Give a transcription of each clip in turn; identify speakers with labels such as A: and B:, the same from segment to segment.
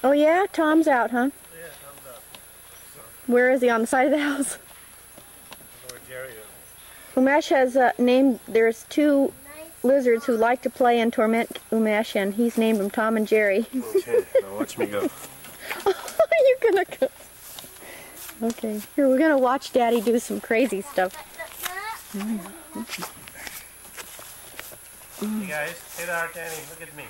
A: Oh yeah, Tom's out, huh?
B: Yeah, Tom's out. So,
A: Where is he? On the side of the house?
B: where Jerry is.
A: Umesh has named, there's two lizards who like to play and torment Umesh, and he's named them Tom and Jerry.
B: Okay, now watch me go.
A: You're gonna go. Okay, here, we're gonna watch Daddy do some crazy stuff.
B: Hey guys, Kedar, Danny, look at me.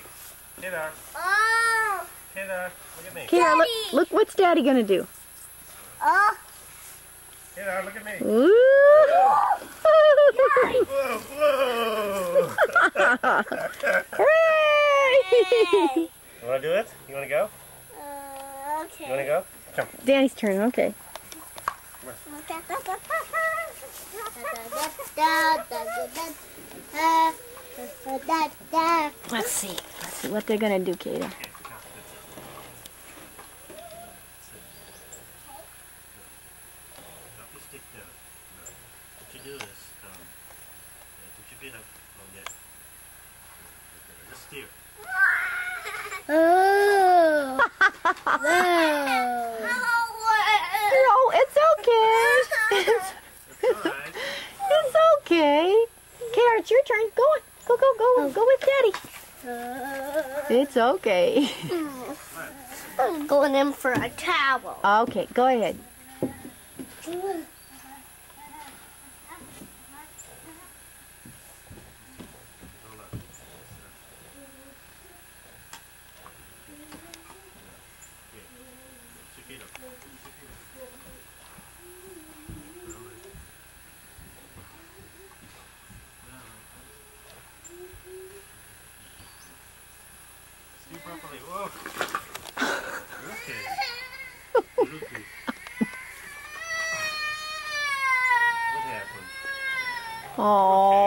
B: Kedar,
C: Oh.
B: Kedar, look at me.
A: Here, look, what's Daddy gonna do?
C: Oh.
B: Kedar, look at me.
A: Ooh.
B: Whoa, whoa!
A: Hooray!
B: You wanna do it? You wanna go?
C: Okay.
B: You wanna go? Come.
A: Danny's turn, okay. Let's see what they're gonna do, Kato.
B: What you do is, put your feet up. Oh, yeah. Just steer.
C: Oh.
A: No, it's okay.
B: It's alright.
A: It's okay. Kato, it's your turn. Go on. Go. Go with Daddy. It's okay.
C: I'm going in for a towel.
A: Okay, go ahead.
B: Steer properly. Whoa. Okay. Loopy. What happened?
A: Aww.